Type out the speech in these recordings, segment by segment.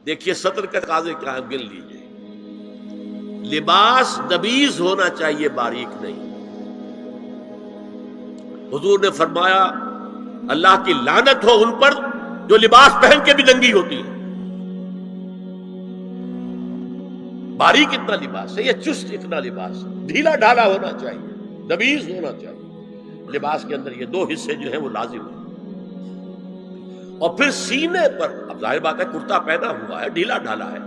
دیکھیے سطر کا تقاضے کیا گن لیجیے. لباس نبیذ ہونا چاہیے، باریک نہیں. حضور نے فرمایا اللہ کی لعنت ہو ان پر جو لباس پہن کے بھی ننگی ہوتی ہے. باریک اتنا لباس ہے یا چست اتنا لباس ہے؟ ڈھیلا ڈھالا ہونا چاہیے، نبیذ ہونا چاہیے. لباس کے اندر یہ دو حصے جو ہیں وہ لازم ہیں. اور پھر سینے پر، اب ظاہر بات ہے کرتا پہنا ہوا ہے، ڈھیلا ڈھالا ہے،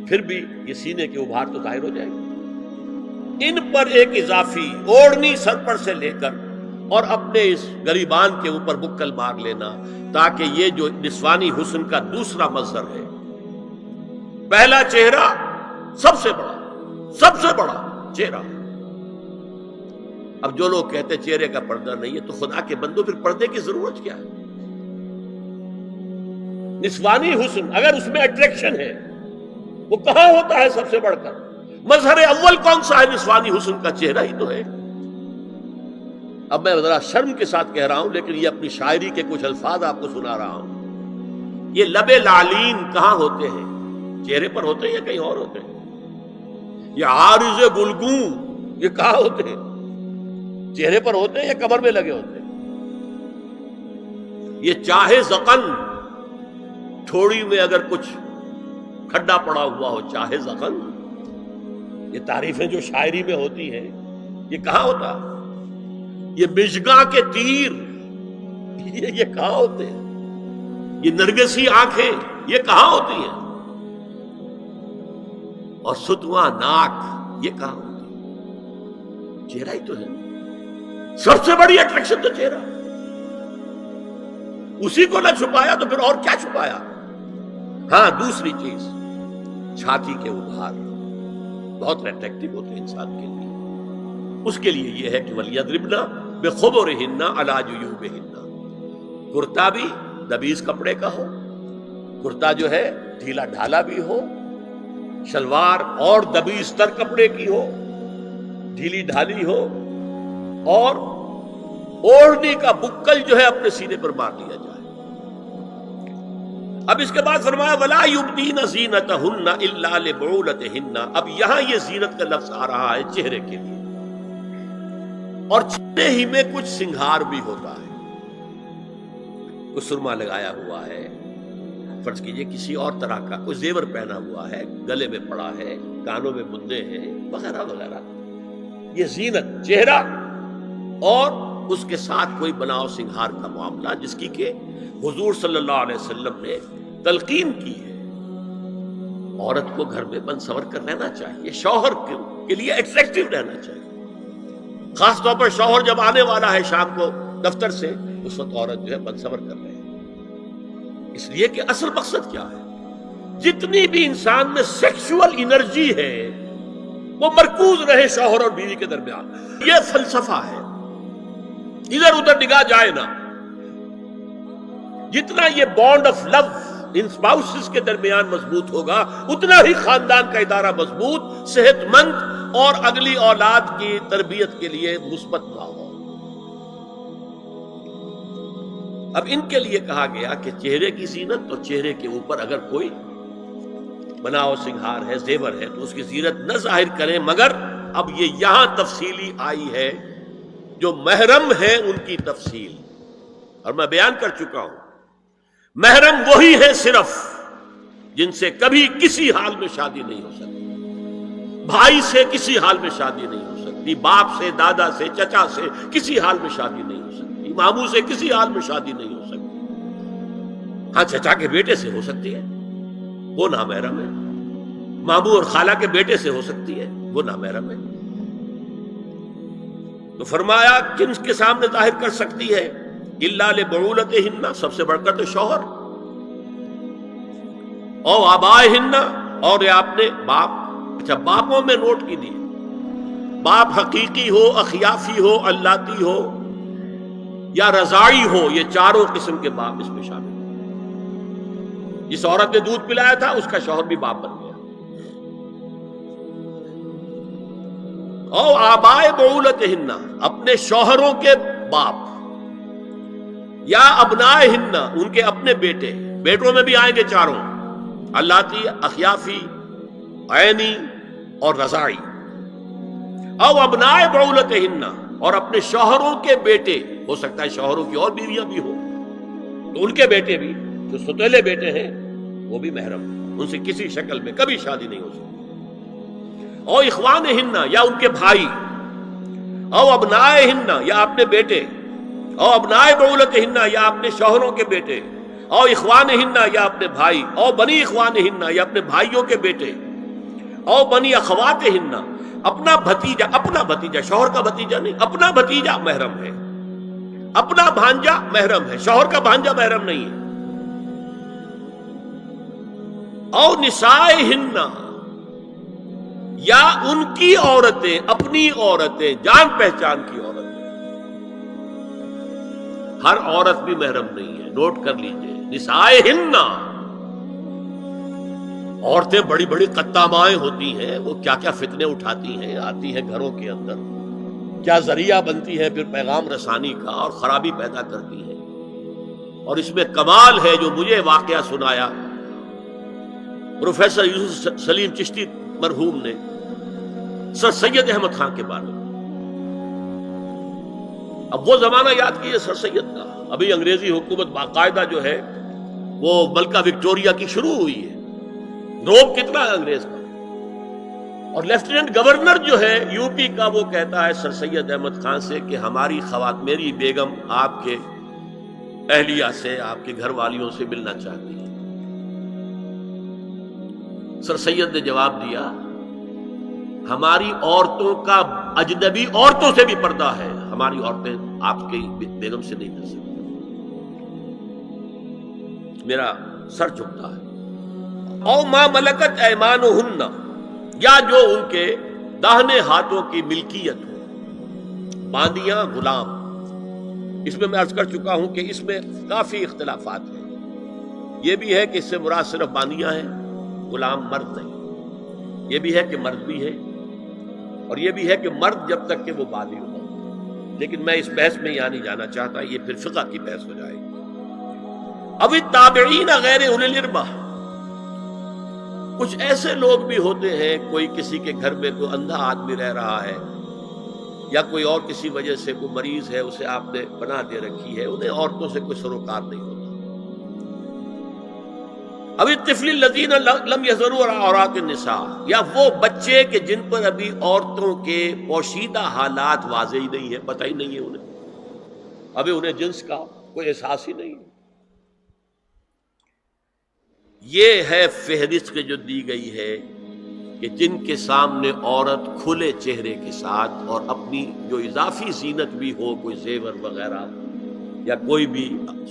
پھر بھی یہ سینے کے ابھار تو ظاہر ہو جائے گی. ان پر ایک اضافی اوڑھنی سر پر سے لے کر اور اپنے اس گریبان کے اوپر بکل مار لینا، تاکہ یہ جو نسوانی حسن کا دوسرا مظہر ہے، پہلا چہرہ سب سے بڑا چہرہ. اب جو لوگ کہتے چہرے کا پردہ نہیں ہے تو خدا کے بندو پھر پردے کی ضرورت کیا ہے؟ نسوانی حسن اگر اس میں اٹریکشن ہے وہ کہاں ہوتا ہے سب سے بڑھ کر؟ مظہر اول کون سا ہے؟ نسوانی حسن کا چہرہ ہی تو ہے. اب میں ذرا شرم کے ساتھ کہہ رہا ہوں لیکن یہ اپنی شاعری کے کچھ الفاظ آپ کو سنا رہا ہوں. یہ لب لعلین کہاں ہوتے ہیں؟ چہرے پر ہوتے ہیں یا کہیں اور ہوتے ہیں؟ یہ عارض گلگوں یہ کہاں ہوتے ہیں؟ چہرے پر ہوتے ہیں یا کمر میں لگے ہوتے ہیں؟ یہ چاہے زقن، تھوڑی میں اگر کچھ کھڈا پڑا ہوا ہو، چاہے زقن. یہ تعریفیں جو شاعری میں ہوتی ہیں یہ کہاں ہوتا؟ یہ مژگاں کے تیر یہ کہاں ہوتے ہیں؟ یہ نرگسی آنکھیں یہ کہاں ہوتی ہیں؟ اور ستواں ناک یہ کہاں ہوتی ہے؟ چہرہ ہی تو ہے. سب سے بڑی اٹریکشن تو چہرہ. اسی کو نہ چھپایا تو پھر اور کیا چھپایا؟ ہاں دوسری چیز، چھاتی کے ابھار بہت اٹریکٹیو ہوتے ہیں انسان کے لیے. اس کے لیے یہ ہے کہ وَلْيَضْرِبْنَ بِخُمُرِهِنَّ عَلَىٰ جُيُوبِهِنَّ. کرتا بھی نبیذ کپڑے کا ہو، کرتا جو ہے ڈھیلا ڈھالا بھی ہو، شلوار اور نبیذ تر کپڑے کی ہو، ڈھیلی ڈھالی ہو، اور اوڑھنی کا بکل جو ہے اپنے سینے پر مار لیا جائے. اب اس کے بعد فرمایا وَلَا يُبْدِينَ زِينَتَهُنَّ إِلَّا لِبُعُولَتِهِنَّ. اب یہاں یہ زینت کا لفظ آ رہا ہے چہرے کے لیے، اور چہرے ہی میں کچھ سنگھار بھی ہوتا ہے. کوئی سرما لگایا ہوا ہے، فرض کیجئے کسی اور طرح کا کوئی زیور پہنا ہوا ہے، گلے میں پڑا ہے، کانوں میں بندے ہیں وغیرہ وغیرہ. یہ زینت چہرہ اور اس کے ساتھ کوئی بناؤ سنگھار کا معاملہ، جس کی کہ حضور صلی اللہ علیہ وسلم نے تلقین کی ہے. عورت کو گھر میں بن سور کر رہنا چاہیے، شوہر کے لیے اٹریکٹیو رہنا چاہیے. خاص طور پر شوہر جب آنے والا ہے شام کو دفتر سے، اس وقت عورت جو ہے بن سور کر رہے ہیں. اس لیے کہ اصل مقصد کیا ہے؟ جتنی بھی انسان میں سیکشول انرجی ہے وہ مرکوز رہے شوہر اور بیوی کے درمیان. یہ فلسفہ ہے، ادھر ادھر نگاہ جائے نا. جتنا یہ bond of love in spouses کے درمیان مضبوط ہوگا، اتنا ہی خاندان کا ادارہ مضبوط، صحت مند اور اگلی اولاد کی تربیت کے لیے مثبت ماحول. اب ان کے لیے کہا گیا کہ چہرے کی زینت، تو چہرے کے اوپر اگر کوئی بناؤ سنگھار ہے، زیور ہے، تو اس کی زینت نہ ظاہر کریں. مگر اب یہ یہاں تفصیلی آئی ہے، جو محرم ہیں ان کی تفصیل، اور میں بیان کر چکا ہوں. محرم وہی ہے صرف جن سے کبھی کسی حال میں شادی نہیں ہو سکتی. بھائی سے کسی حال میں شادی نہیں ہو سکتی، باپ سے، دادا سے، چچا سے کسی حال میں شادی نہیں ہو سکتی، ماموں سے کسی حال میں شادی نہیں ہو سکتی. ہاں چچا کے بیٹے سے ہو سکتی ہے، وہ نامحرم ہے. ماموں اور خالہ کے بیٹے سے ہو سکتی ہے، وہ نامحرم ہے. تو فرمایا کن کے سامنے ظاہر کر سکتی ہے؟ الا لبعولتہن، سب سے بڑھ کر تو شوہر، او آبائہن، اور یہ آپ نے باپ. اچھا باپوں میں نوٹ کیجیے، باپ حقیقی ہو، اخیافی ہو، اللاتی ہو یا رضاعی ہو، یہ چاروں قسم کے باپ اس میں شامل ہیں. جس عورت نے دودھ پلایا تھا اس کا شوہر بھی باپ بن گیا. او آبائے بعولتہن، اپنے شوہروں کے باپ، یا ابنائہن، ان کے اپنے بیٹے، بیٹوں میں بھی آئیں گے چاروں، अल्लाती, अखियाफी, ऐनी और रज़ाई। औ अबनाए बउलतहिन्ना, और अपने शौहरों के बेटे, हो सकता है शौहरों की और बीवियां भी हो, तो उनके बेटे भी, जो सुतेले बेटे हैं, वो भी महरम, उनसे किसी शक्ल में कभी शादी नहीं हो सकती। और इख्वानहिन्ना, या उनके भाई, और अबनाएहिन्ना, या अपने बेटे, और अबनाए बउलतहिन्ना, या अपने शौहरों के बेटे, और इख्वानहिन्ना, या अपने भाई, और बनी इख्वानहिन्ना, या अपने भाइयों के बेटे, और बनी अखवातहिन्ना, अपना भतीजा, शौहर का भतीजा नहीं, अपना भतीजा महरम है, अपना भांजा महरम है, शौहर का भांजा महरम नहीं है। और निसाएहिन्ना, या उनकी औरतें, अपनी औरतें, जान पहचान की औरतें। हर औरत भी महरम नहीं है, नोट कर लीजिए। निसाएहिन्ना, औरतें बड़ी बड़ी कत्तामाएं होती हैं, वो क्या क्या फितने उठाती हैं, आती हैं घरों के अंदर, क्या जरिया बनती है फिर पैगाम रसानी का, और खराबी पैदा करती है। और इसमें कमाल है जो मुझे वाकया सुनाया प्रोफेसर यूसुफ सलीम चिश्ती मरहूम ने सर सैयद अहमद खान के बारे में। अब वो जमाना याद कीजिए सर सैयद का, अभी अंग्रेजी हुकूमत बाकायदा जो है वो मलका विक्टोरिया की शुरू हुई है, रोब कितना है अंग्रेज का। और लेफ्टिनेंट गवर्नर जो है यूपी का, वो कहता है सर सैयद अहमद खान से कि हमारी खवात, मेरी बेगम आपके अहलिया से, आपके घर वालियों से मिलना चाहती है। सर सैयद ने जवाब दिया, हमारी औरतों का अजनबी औरतों से भी पर्दा है, हमारी औरतें आपके बेगम से नहीं मिल सकती। मेरा सर झुकता है। और मां मलकत ऐमानुहुन्ना, या जो उनके दाहिने हाथों की मिल्कियत हो, बांदियां, गुलाम। इसमें मैं अर्ज कर चुका हूं कि इसमें काफी इख्तिलाफात हैं। यह भी है कि इससे मुराद सिर्फ बांदियां हैं, गुलाम मर्द नहीं। यह भी है कि मर्द भी है, और यह भी है कि मर्द जब तक कि वो बालिग हो। लेकिन मैं इस बहस में यहां नहीं जाना चाहता, ये फिर फिक़्ह की बहस हो जाएगी। अब ताबिईन गैर उलिल इर्बा, कुछ ऐसे लोग भी होते हैं, कोई किसी के घर में कोई अंधा आदमी रह रहा है, या कोई और किसी वजह से कोई मरीज है, उसे आपने पनाह दे रखी है, उन्हें औरतों से कोई सरोकार नहीं होता। अभी तिफलिल लज़ीना लम यज़रू औरात निसा, या वो बच्चे के जिन पर अभी औरतों के पोशीदा हालात वाज़ेह ही नहीं है, पता ही नहीं है उन्हें, अभी उन्हें जिन्स का कोई एहसास ही नहीं है। ये है फहरिस्त के जो दी गई है कि जिनके सामने औरत खुले चेहरे के साथ और अपनी जो इजाफी जीनत भी हो, कोई जेवर वगैरह या कोई भी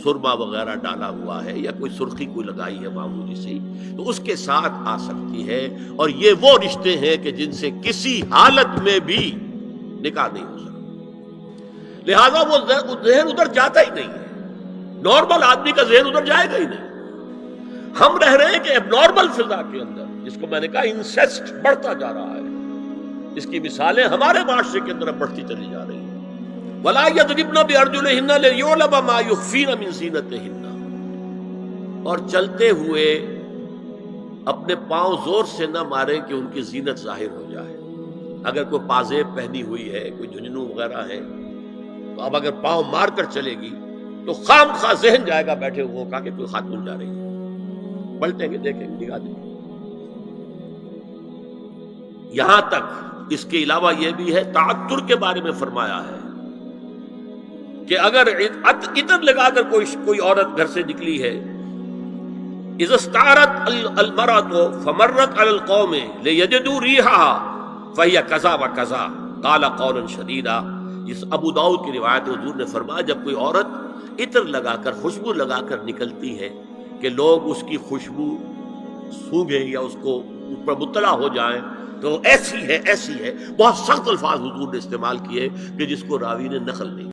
सुरमा वगैरह डाला हुआ है, या कोई सुर्खी कोई लगाई है मामूली सी, तो उसके साथ आ सकती है। और ये वो रिश्ते हैं कि जिनसे किसी हालत में भी निकाह नहीं हो सकता। लिहाजा वो जहन उधर जाता ही नहीं है, नॉर्मल आदमी का जहन उधर जाएगा ही नहीं। हम रह रहे हैं कि एबनॉर्मल फिजा के अंदर, जिसको मैंने कहा इंसेस्ट बढ़ता जा रहा है। इसकी मिसालें हमारे माशरे के अंदर बढ़ती चली जा रही हैं। वला यदरिबना बिअरजुलिहिन्ना लियुअलम मा युख्फीना मिन ज़ीनतिहिन्ना, और चलते हुए अपने पांव जोर से न मारे कि उनकी जीनत जाहिर हो जाए। अगर कोई पाजेब पहनी हुई है, कोई झुंझुनू वगैरह है, तो अब अगर पांव मार कर चलेगी तो खामखा जहन जाएगा बैठे हुए का कि कोई खातून जा रही है। पलटेंगे, देखेंगे, दिखा देंगे। यहां तक इसके अलावा यह भी है, ताअत्तुर के बारे में फरमाया है कि अगर इतर लगाकर कोई औरत घर से निकली है, इज़स्तारत अलमरअतु फमर्रत अलल कौम लियजदू रिहा फहिय कज़ा व कज़ा क़ाला क़ौलन शदीदा। इस अबू दाऊद की रिवायत हुजूर ने फरमाया, जब कोई औरत इतर लगाकर, खुशबू लगाकर निकलती है कि लोग उसकी खुशबू सूंघे या उसको ऊपर मुत्तला हो जाए, तो ऐसी है, ऐसी है। बहुत सख्त अल्फाज हुजूर ने इस्तेमाल किए कि जिसको रावी ने नकल नहीं